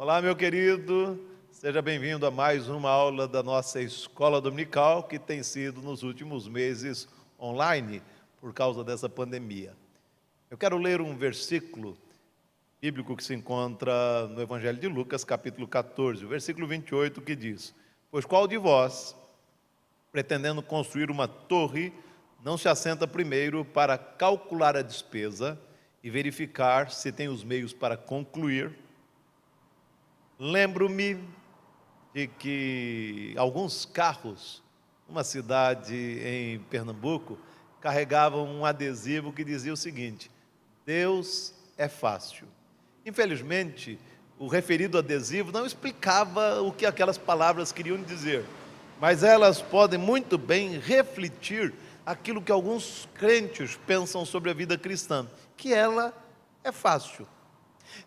Olá, meu querido, seja bem-vindo a mais uma aula da nossa escola dominical, que tem sido nos últimos meses online, por causa dessa pandemia. Eu quero ler um versículo bíblico que se encontra no Evangelho de Lucas, capítulo 14, o versículo 28, que diz: Pois qual de vós, pretendendo construir uma torre, não se assenta primeiro para calcular a despesa e verificar se tem os meios para concluir? Lembro-me de que alguns carros, numa cidade em Pernambuco, carregavam um adesivo que dizia o seguinte: Deus é fácil. Infelizmente, o referido adesivo não explicava o que aquelas palavras queriam dizer, mas elas podem muito bem refletir aquilo que alguns crentes pensam sobre a vida cristã, que ela é fácil.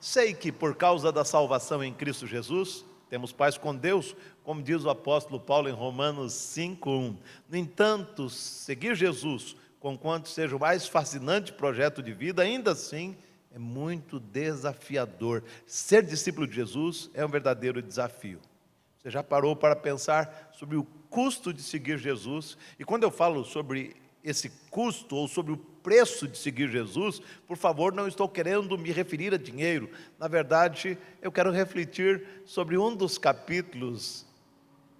Sei que por causa da salvação em Cristo Jesus, temos paz com Deus, como diz o apóstolo Paulo em Romanos 5:1. No entanto, seguir Jesus, conquanto seja o mais fascinante projeto de vida, ainda assim é muito desafiador. Ser discípulo de Jesus é um verdadeiro desafio. Você já parou para pensar sobre o custo de seguir Jesus? E quando eu falo sobre esse custo ou sobre o preço de seguir Jesus, por favor, não estou querendo me referir a dinheiro. Na verdade, eu quero refletir sobre um dos capítulos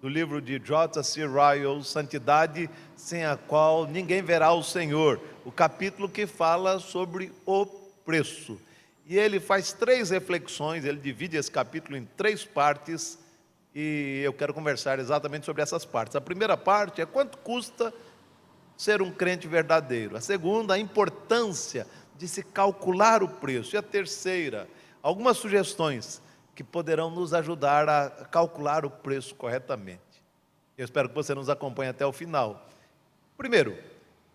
do livro de J.C. Ryle, Santidade sem a qual ninguém verá o Senhor, o capítulo que fala sobre o preço. E ele faz 3 reflexões, ele divide esse capítulo em 3 partes, e eu quero conversar exatamente sobre essas partes. A primeira parte é quanto custa ser um crente verdadeiro. A segunda, a importância de se calcular o preço. E a terceira, algumas sugestões que poderão nos ajudar a calcular o preço corretamente. Eu espero que você nos acompanhe até o final. Primeiro,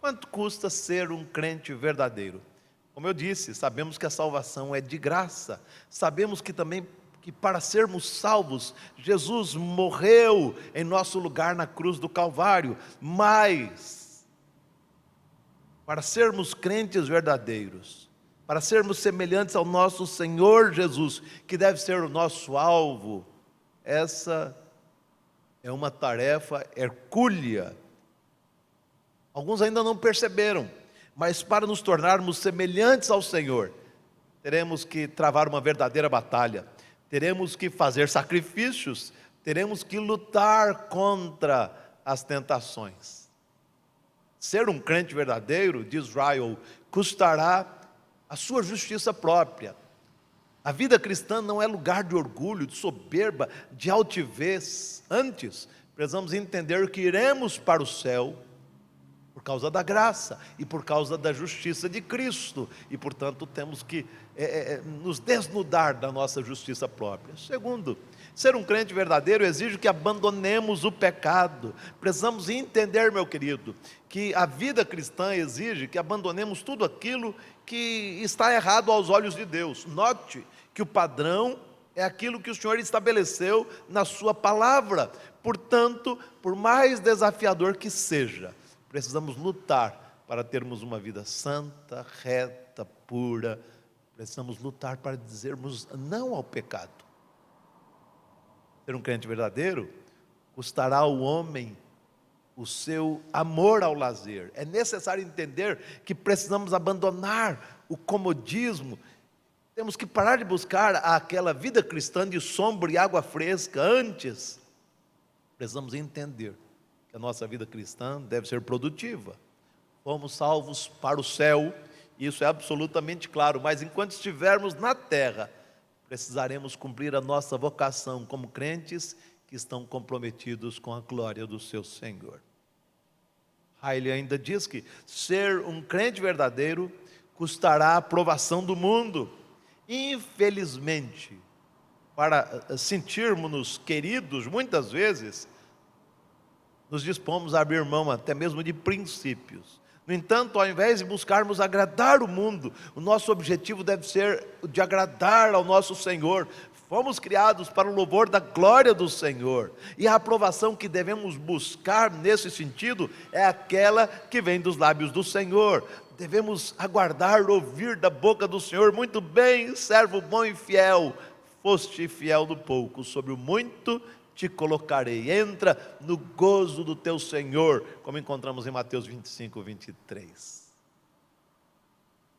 quanto custa ser um crente verdadeiro? Como eu disse, sabemos que a salvação é de graça. Sabemos que também que para sermos salvos, Jesus morreu em nosso lugar na cruz do Calvário, mas para sermos crentes verdadeiros, para sermos semelhantes ao nosso Senhor Jesus, que deve ser o nosso alvo, essa é uma tarefa hercúlea. Alguns ainda não perceberam, mas para nos tornarmos semelhantes ao Senhor, teremos que travar uma verdadeira batalha, teremos que fazer sacrifícios, teremos que lutar contra as tentações. Ser um crente verdadeiro, diz Ryle, custará a sua justiça própria. A vida cristã não é lugar de orgulho, de soberba, de altivez. Antes, precisamos entender que iremos para o céu por causa da graça e por causa da justiça de Cristo. E, portanto, temos que nos desnudar da nossa justiça própria. Segundo, ser um crente verdadeiro exige que abandonemos o pecado. Precisamos entender, meu querido, que a vida cristã exige que abandonemos tudo aquilo que está errado aos olhos de Deus. Note que o padrão é aquilo que o Senhor estabeleceu na sua palavra. Portanto, por mais desafiador que seja, precisamos lutar para termos uma vida santa, reta, pura. Precisamos lutar para dizermos não ao pecado. Ser um crente verdadeiro custará ao homem o seu amor ao lazer. É necessário entender que precisamos abandonar o comodismo. Temos que parar de buscar aquela vida cristã de sombra e água fresca. Antes, precisamos entender que a nossa vida cristã deve ser produtiva. Fomos salvos para o céu, isso é absolutamente claro, mas enquanto estivermos na terra, precisaremos cumprir a nossa vocação como crentes que estão comprometidos com a glória do seu Senhor. Ele ainda diz que ser um crente verdadeiro custará a aprovação do mundo. Infelizmente, para sentirmos-nos queridos, muitas vezes, nos dispomos a abrir mão até mesmo de princípios. No entanto, ao invés de buscarmos agradar o mundo, o nosso objetivo deve ser o de agradar ao nosso Senhor. Fomos criados para o louvor da glória do Senhor. E a aprovação que devemos buscar nesse sentido é aquela que vem dos lábios do Senhor. Devemos aguardar ouvir da boca do Senhor: muito bem, servo bom e fiel, foste fiel no pouco, sobre o muito te colocarei. Entra no gozo do teu Senhor, como encontramos em Mateus 25, 23.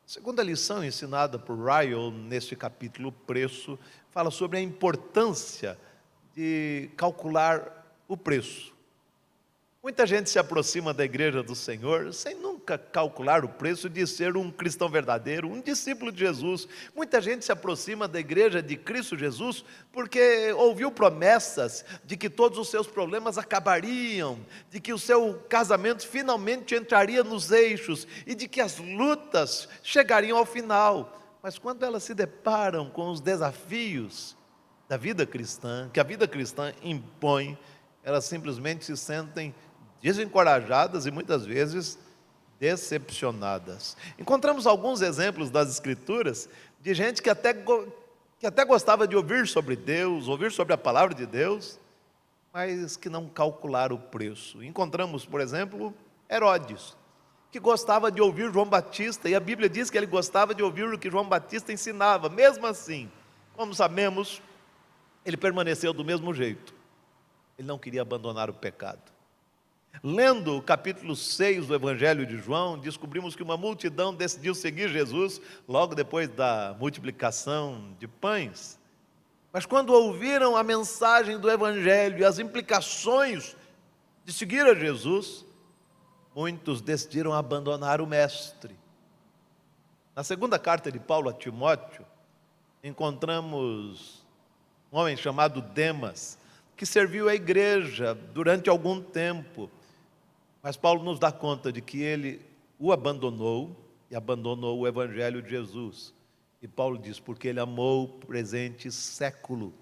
A segunda lição ensinada por Ryle neste capítulo, o preço, fala sobre a importância de calcular o preço. Muita gente se aproxima da igreja do Senhor sem nunca calcular o preço de ser um cristão verdadeiro, um discípulo de Jesus. Muita gente se aproxima da igreja de Cristo Jesus porque ouviu promessas de que todos os seus problemas acabariam, de que o seu casamento finalmente entraria nos eixos e de que as lutas chegariam ao final. Mas quando elas se deparam com os desafios da vida cristã, que a vida cristã impõe, elas simplesmente se sentem desencorajadas e muitas vezes decepcionadas. Encontramos alguns exemplos das Escrituras de gente que até gostava de ouvir sobre Deus, ouvir sobre a palavra de Deus, mas que não calcularam o preço. Encontramos, por exemplo, Herodes, que gostava de ouvir João Batista, e a Bíblia diz que ele gostava de ouvir o que João Batista ensinava. Mesmo assim, como sabemos, ele permaneceu do mesmo jeito. Ele não queria abandonar o pecado. Lendo o capítulo 6 do Evangelho de João, descobrimos que uma multidão decidiu seguir Jesus logo depois da multiplicação de pães. Mas quando ouviram a mensagem do Evangelho e as implicações de seguir a Jesus, muitos decidiram abandonar o Mestre. Na segunda carta de Paulo a Timóteo, encontramos um homem chamado Demas, que serviu à igreja durante algum tempo. Mas Paulo nos dá conta de que ele o abandonou e abandonou o Evangelho de Jesus. E Paulo diz, porque ele amou o presente século.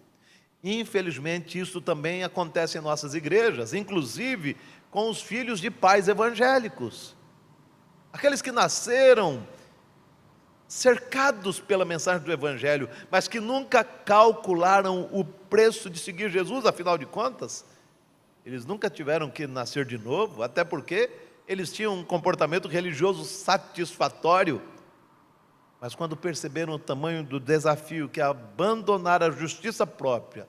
Infelizmente, isso também acontece em nossas igrejas, inclusive com os filhos de pais evangélicos. Aqueles que nasceram cercados pela mensagem do Evangelho, mas que nunca calcularam o preço de seguir Jesus, afinal de contas, eles nunca tiveram que nascer de novo, até porque eles tinham um comportamento religioso satisfatório, mas quando perceberam o tamanho do desafio que é abandonar a justiça própria,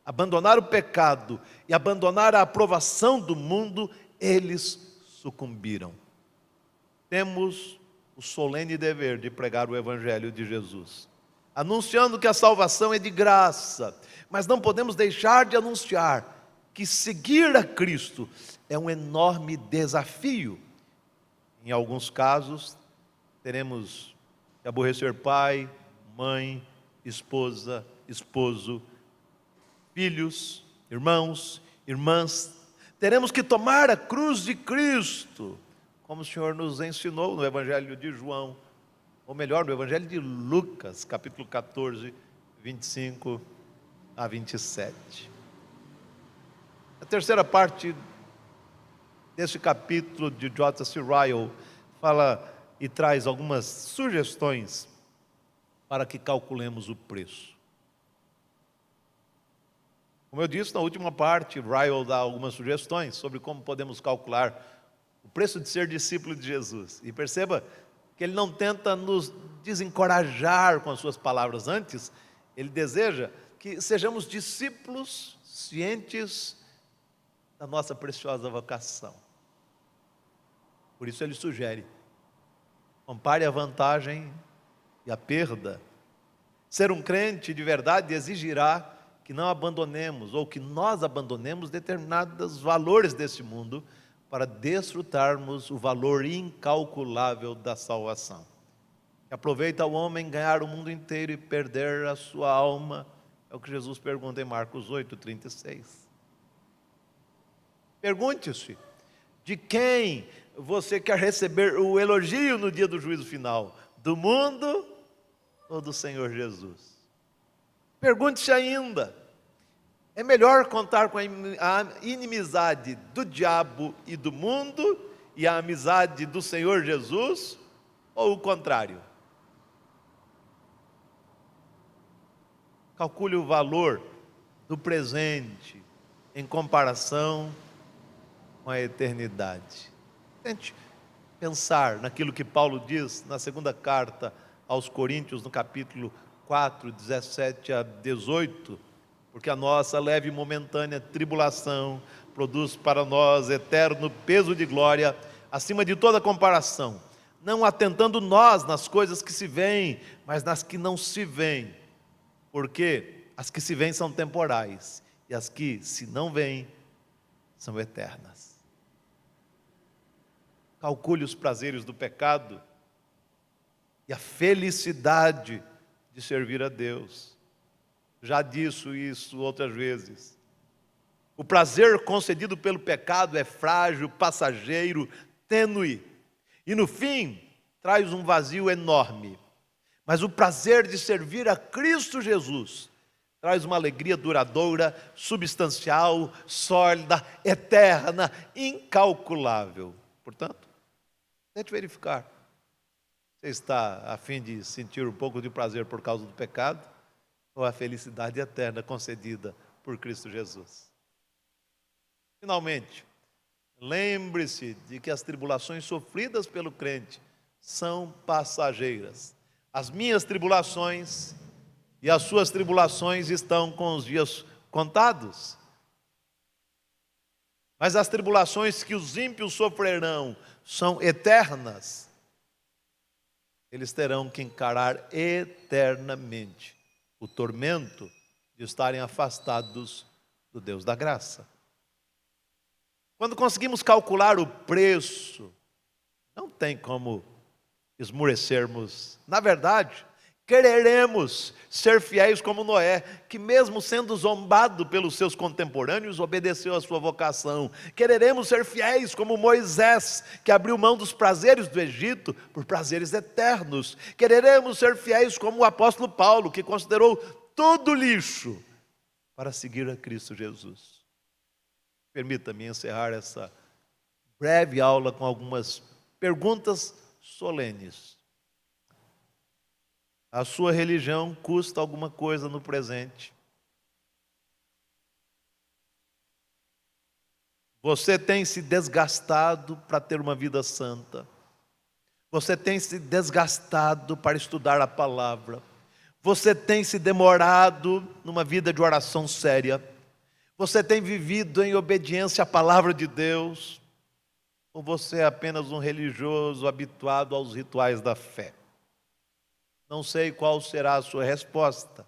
abandonar o pecado e abandonar a aprovação do mundo, eles sucumbiram. Temos o solene dever de pregar o Evangelho de Jesus, anunciando que a salvação é de graça, mas não podemos deixar de anunciar que seguir a Cristo é um enorme desafio. Em alguns casos, teremos que aborrecer pai, mãe, esposa, esposo, filhos, irmãos, irmãs. Teremos que tomar a cruz de Cristo, como o Senhor nos ensinou no Evangelho de João, ou melhor, no Evangelho de Lucas, capítulo 14, 25 a 27. A terceira parte desse capítulo de J.C. Ryle fala e traz algumas sugestões para que calculemos o preço. Como eu disse, na última parte, Ryle dá algumas sugestões sobre como podemos calcular o preço de ser discípulo de Jesus. E perceba que ele não tenta nos desencorajar com as suas palavras. Antes, ele deseja que sejamos discípulos cientes da nossa preciosa vocação. Por isso ele sugere, compare a vantagem e a perda. Ser um crente de verdade exigirá que não abandonemos, ou que nós abandonemos determinados valores desse mundo, para desfrutarmos o valor incalculável da salvação. Que aproveita o homem ganhar o mundo inteiro e perder a sua alma, é o que Jesus pergunta em Marcos 8:36. Pergunte-se, de quem você quer receber o elogio no dia do juízo final? Do mundo ou do Senhor Jesus? Pergunte-se ainda, é melhor contar com a inimizade do diabo e do mundo e a amizade do Senhor Jesus, ou o contrário? Calcule o valor do presente em comparação com a eternidade. Tente pensar naquilo que Paulo diz na segunda carta aos Coríntios, no capítulo 4, 17 a 18, porque a nossa leve e momentânea tribulação produz para nós eterno peso de glória, acima de toda comparação, não atentando nós nas coisas que se veem, mas nas que não se veem, porque as que se veem são temporais, e as que se não veem são eternas. Calcule os prazeres do pecado e a felicidade de servir a Deus. Já disse isso outras vezes. O prazer concedido pelo pecado é frágil, passageiro, tênue, e no fim traz um vazio enorme. Mas o prazer de servir a Cristo Jesus traz uma alegria duradoura, substancial, sólida, eterna, incalculável. Portanto, tente verificar. Você está a fim de sentir um pouco de prazer por causa do pecado, ou a felicidade eterna concedida por Cristo Jesus? Finalmente, lembre-se de que as tribulações sofridas pelo crente são passageiras. As minhas tribulações e as suas tribulações estão com os dias contados. Mas as tribulações que os ímpios sofrerão são eternas. Eles terão que encarar eternamente o tormento de estarem afastados do Deus da graça. Quando conseguimos calcular o preço, não tem como esmorecermos. Na verdade, quereremos ser fiéis como Noé, que mesmo sendo zombado pelos seus contemporâneos, obedeceu à sua vocação. Quereremos ser fiéis como Moisés, que abriu mão dos prazeres do Egito por prazeres eternos. Quereremos ser fiéis como o apóstolo Paulo, que considerou tudo lixo para seguir a Cristo Jesus. Permita-me encerrar essa breve aula com algumas perguntas solenes. A sua religião custa alguma coisa no presente? Você tem se desgastado para ter uma vida santa? Você tem se desgastado para estudar a palavra? Você tem se demorado numa vida de oração séria? Você tem vivido em obediência à palavra de Deus? Ou você é apenas um religioso habituado aos rituais da fé? Não sei qual será a sua resposta,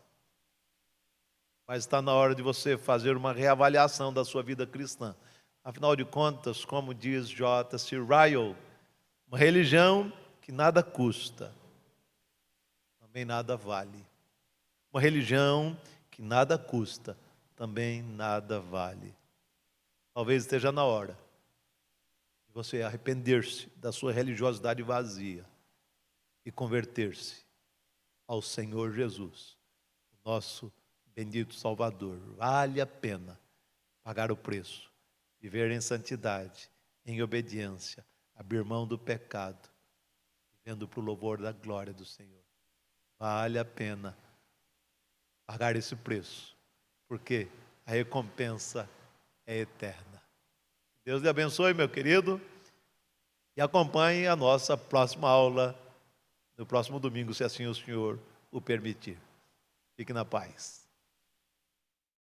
mas está na hora de você fazer uma reavaliação da sua vida cristã. Afinal de contas, como diz J.C. Ryle, uma religião que nada custa, também nada vale. Uma religião que nada custa, também nada vale. Talvez esteja na hora de você arrepender-se da sua religiosidade vazia e converter-se ao Senhor Jesus, o nosso bendito Salvador. Vale a pena pagar o preço, viver em santidade, em obediência, abrir mão do pecado, vivendo para o louvor da glória do Senhor. Vale a pena pagar esse preço, porque a recompensa é eterna. Deus lhe abençoe, meu querido, e acompanhe a nossa próxima aula no próximo domingo, se assim o Senhor o permitir. Fique na paz.